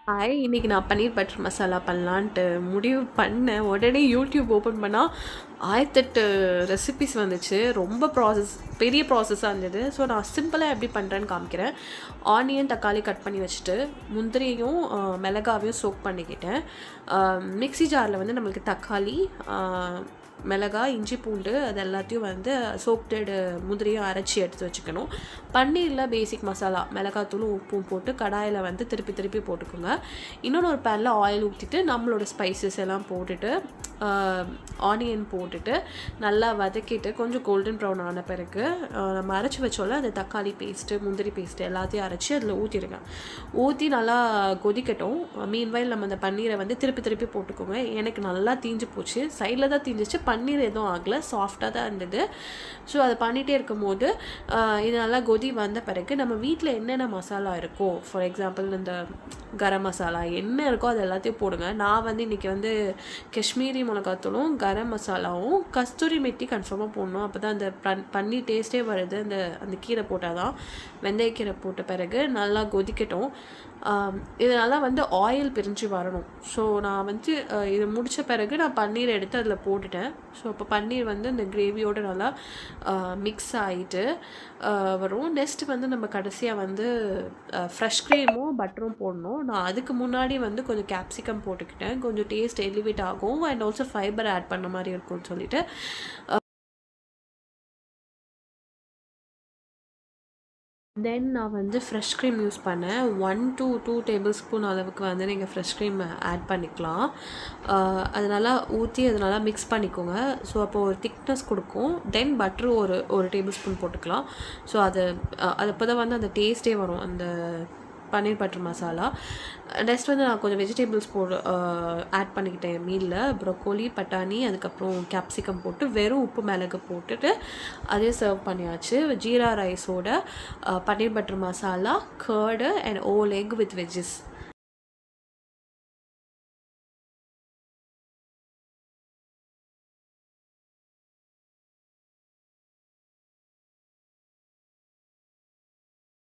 இன்னைக்கு நான் பன்னீர் பட்டர் மசாலா பண்ணலான்ட்டு முடிவு பண்ணேன். உடனே யூடியூப் ஓப்பன் பண்ணால் 1008 ரெசிபிஸ் வந்துச்சு. ரொம்ப பெரிய ப்ராசஸாக இருந்தது. ஸோ நான் சிம்பிளாக எப்படி பண்ணுறேன்னு காமிக்கிறேன். ஆனியன், தக்காளி கட் பண்ணி வச்சுட்டு, முந்திரியும் மிளகாவையும் சோக் பண்ணிக்கிட்டேன். மிக்ஸி ஜாரில் வந்து நம்மளுக்கு தக்காளி, மிளகாய், இஞ்சி, பூண்டு அது எல்லாத்தையும் வந்து சோக்டடு முந்திரியும் அரைச்சி எடுத்து வச்சுக்கணும். பன்னீரில் பேசிக் மசாலா மிளகாத்தூளும் உப்பும் போட்டு கடாயில் வந்து திருப்பி திருப்பி போட்டுக்கோங்க. இன்னொன்று ஒரு பேனில் ஆயில் ஊற்றிட்டு நம்மளோட ஸ்பைசஸ் எல்லாம் போட்டுட்டு ஆனியன் போட்டுட்டு நல்லா வதக்கிட்டு கொஞ்சம் கோல்டன் ப்ரௌன் ஆன பிறகு நம்ம அரைச்சி வச்சோம்ல அந்த தக்காளி பேஸ்ட்டு, முந்திரி பேஸ்ட்டு எல்லாத்தையும் அரைச்சி அதில் ஊற்றிடுங்க. ஊற்றி நல்லா கொதிக்கட்டும். மீன்வைல் நம்ம அந்த பன்னீரை வந்து திருப்பி திருப்பி போட்டுக்கோங்க. எனக்கு நல்லா தீஞ்சு போச்சு. சைடில் தான் தீஞ்சிச்சு, பன்னீர் எதுவும் ஆகலை, சாஃப்டாக தான் இருந்தது. ஸோ அதை பண்ணிகிட்டே இருக்கும்போது இது நல்லா கொதி வந்த பிறகு நம்ம வீட்டில் என்னென்ன மசாலா இருக்கோ, ஃபார் எக்ஸாம்பிள் இந்த கரம் மசாலா என்ன இருக்கோ அது எல்லாத்தையும் போடுங்க. நான் வந்து இன்றைக்கி வந்து காஷ்மீரி மிளகாத்தூளும் கரம் மசாலாவும் கஸ்தூரி மெட்டி கன்ஃபார்மாக போடணும். அப்போ தான் அந்த பன்னீர் டேஸ்ட்டே வருது. அந்த கீரை போட்டால் தான். வெந்தயக்கீரை போட்ட பிறகு நல்லா கொதிக்கட்டும். இதனால் வந்து ஆயில் பிரிஞ்சு வரணும். ஸோ நான் வந்து இது முடித்த பிறகு நான் பன்னீர் எடுத்து அதில் போட்டுட்டேன். ஸோ அப்போ பன்னீர் வந்து இந்த கிரேவியோடு நல்லா மிக்ஸ் ஆகிட்டு வரும். நெக்ஸ்ட்டு வந்து நம்ம கடைசியாக வந்து ஃப்ரெஷ் க்ரீமும் பட்டரும் போடணும். நான் அதுக்கு முன்னாடி வந்து கொஞ்சம் கேப்சிகம் போட்டுக்கிட்டேன். கொஞ்சம் டேஸ்ட் எலிவேட் ஆகும் அண்ட் ஆல்சோ ஃபைபர் ஆட் பண்ண மாதிரி இருக்கும்னு சொல்லிட்டு. தென் நான் வந்து ஃப்ரெஷ் க்ரீம் யூஸ் பண்ணேன். 1 to 2 டேபிள் ஸ்பூன் அளவுக்கு வந்து நீங்கள் ஃப்ரெஷ் க்ரீம் ஆட் பண்ணிக்கலாம். அது நல்லா ஊற்றி அது நல்லா மிக்ஸ் பண்ணிக்கோங்க. ஸோ அப்போது ஒரு திக்னஸ் கொடுக்கும். தென் பட்ரு ஒரு டேபிள் ஸ்பூன் போட்டுக்கலாம். ஸோ அது அப்போ தான் வந்து அந்த டேஸ்ட்டே வரும், அந்த பன்னீர் பட்டர் மசாலா. நெக்ஸ்ட் வந்து நான் கொஞ்சம் வெஜிடபிள்ஸ் ஆட் பண்ணிக்கிட்டேன் மீலில். ப்ரோக்கோலி, பட்டாணி, அதுக்கப்புறம் கேப்சிகம் போட்டு வெறும் உப்பு மிளகு போட்டுட்டு அதே சர்வ் பண்ணியாச்சு. ஜீரா ரைஸோட paneer butter masala, curd and whole egg with veggies.